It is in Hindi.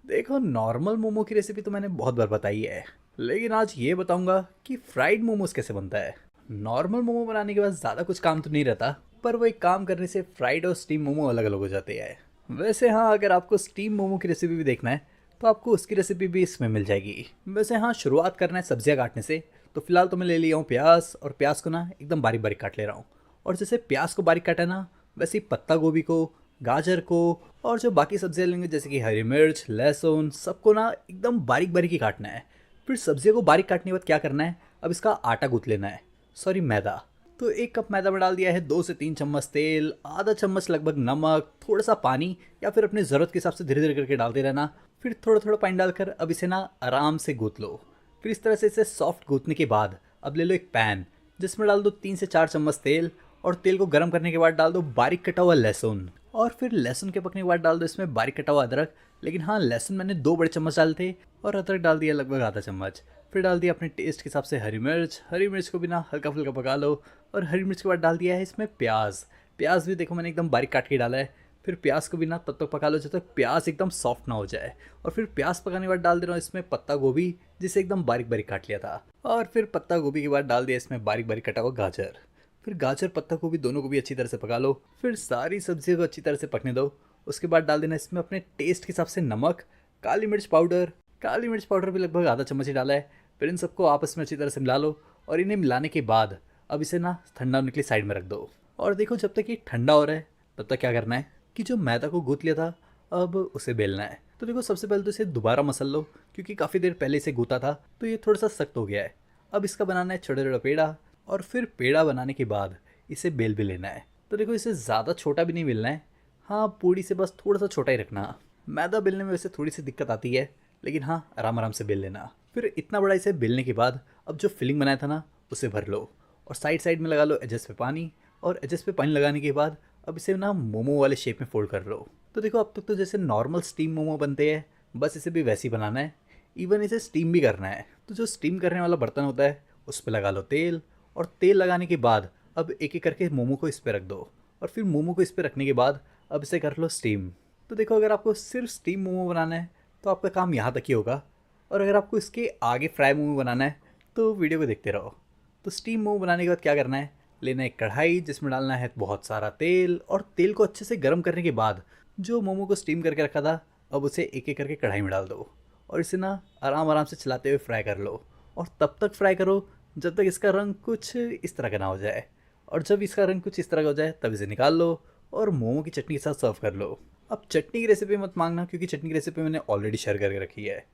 देखो, नॉर्मल मोमो की रेसिपी तो मैंने बहुत बार बताई है, लेकिन आज ये बताऊंगा कि फ्राइड मोमोज कैसे बनता है। नॉर्मल मोमो बनाने के बाद ज़्यादा कुछ काम तो नहीं रहता, पर वो एक काम करने से फ्राइड और स्टीम मोमो अलग अलग हो जाते हैं। वैसे हाँ, अगर आपको स्टीम मोमो की रेसिपी भी देखना है तो आपको उसकी रेसिपी भी इसमें मिल जाएगी। वैसे हाँ, शुरुआत करना है सब्जियां काटने से। तो फिलहाल तो मैं ले लिया हूँ प्याज, और प्याज को ना एकदम बारीक बारीक काट ले रहा हूँ। और जैसे प्याज को बारीक काटा ना, वैसे ही पत्ता गोभी को, गाजर को, और जो बाकी सब्जियां लेंगे जैसे कि हरी मिर्च, लहसुन, सबको ना एकदम बारीक बारीक ही काटना है। फिर सब्जियों को बारीक काटने के बाद क्या करना है, अब इसका आटा गूंथ लेना है, सॉरी मैदा। तो 1 कप मैदा में डाल दिया है 2 से 3 चम्मच तेल, आधा चम्मच लगभग नमक, थोड़ा सा पानी, या फिर अपनी ज़रूरत के हिसाब से धीरे धीरे करके डालते रहना। फिर थोड़ा थोड़ा पानी डालकर अब इसे ना आराम से गूंथ लो। फिर इस तरह से इसे सॉफ्ट गूंथने के बाद अब ले लो एक पैन, जिसमें डाल दो 3 से 4 चम्मच तेल। और तेल को गर्म करने के बाद डाल दो बारीक कटा हुआ लहसुन। और फिर लहसुन के पकने के बाद डाल दो इसमें बारीक कटा हुआ अदरक। लेकिन हाँ, लहसुन मैंने 2 बड़े चम्मच डाले थे, और अदरक डाल दिया लगभग आधा चम्मच। फिर डाल दिया अपने टेस्ट के हिसाब से हरी मिर्च। हरी मिर्च को भी ना हल्का फुल्का पका लो। और हरी मिर्च के बाद डाल दिया है इसमें प्याज। प्याज भी देखो मैंने एकदम बारीक काट के डाला है। फिर प्याज को भी ना तब तक पका लो जब तक प्याज एकदम सॉफ्ट ना हो जाए। और फिर प्याज पकाने के बाद डाल दे रहा हूँ इसमें पत्ता गोभी, जिसे एकदम बारीक बारीक काट लिया था। और फिर पत्ता गोभी के बाद डाल दिया इसमें बारीक बारीक कटा हुआ गाजर। फिर गाजर पत्ता गोभी दोनों को भी अच्छी तरह से पका लो। फिर सारी सब्जियों को अच्छी तरह से पकने दो। उसके बाद डाल देना इसमें अपने टेस्ट के हिसाब से नमक, काली मिर्च पाउडर। काली मिर्च पाउडर भी लगभग आधा चम्मच ही डाला है। फिर इन सबको आपस में अच्छी तरह से मिला लो। और इन्हें मिलाने के बाद अब इसे ना ठंडा होने के लिए साइड में रख दो। और देखो, जब तक ये ठंडा हो रहा है तब तक क्या करना है कि जो मैदा को गूंथ लिया था, अब उसे बेलना है। तो देखो, सबसे पहले तो इसे दोबारा मसल लो, क्योंकि काफ़ी देर पहले इसे गूंथा था तो ये थोड़ा सा सख्त हो गया है। अब इसका बनाना है छोटा छोटा पेड़ा। और फिर पेड़ा बनाने के बाद इसे बेल भी लेना है। तो देखो, इसे ज़्यादा छोटा भी नहीं बेलना है। हाँ, पूड़ी से बस थोड़ा सा छोटा ही रखना। मैदा बेलने में वैसे थोड़ी सी दिक्कत आती है, लेकिन हाँ, आराम आराम से बेल लेना। फिर इतना बड़ा इसे बेलने के बाद अब जो फिलिंग बनाया था ना, उसे भर लो। और साइड साइड में लगा लो एजेस पे पानी। और एजेस पे पानी लगाने के बाद अब इसे ना मोमो वाले शेप में फोल्ड कर लो। तो देखो, अब तक तो जैसे नॉर्मल स्टीम मोमो बनते हैं, बस इसे भी वैसे ही बनाना है। इवन इसे स्टीम भी करना है। तो जो स्टीम करने वाला बर्तन होता है उस पर लगा लो तेल। और तेल लगाने के बाद अब एक एक करके मोमो को इस पर रख दो। और फिर मोमो को इस पर रखने के बाद अब इसे कर लो स्टीम। तो देखो, अगर आपको सिर्फ स्टीम मोमो बनाना है तो आपका काम यहाँ तक ही होगा। और अगर आपको इसके आगे फ्राई मोमो बनाना है तो वीडियो को देखते रहो। तो स्टीम मोमो बनाने के बाद क्या करना है, लेना है एक कढ़ाई जिसमें डालना है बहुत सारा तेल। और तेल को अच्छे से गर्म करने के बाद जो मोमो को स्टीम करके रखा था, अब उसे एक एक करके कढ़ाई में डाल दो। और इसे ना आराम आराम से चलाते हुए फ्राई कर लो। और तब तक फ्राई करो जब तक इसका रंग कुछ इस तरह का ना हो जाए। और जब इसका रंग कुछ इस तरह का हो जाए तब इसे निकाल लो और मोमो की चटनी के साथ सर्व कर लो। अब चटनी की रेसिपी मत मांगना, क्योंकि चटनी की रेसिपी मैंने ऑलरेडी शेयर करके रखी है।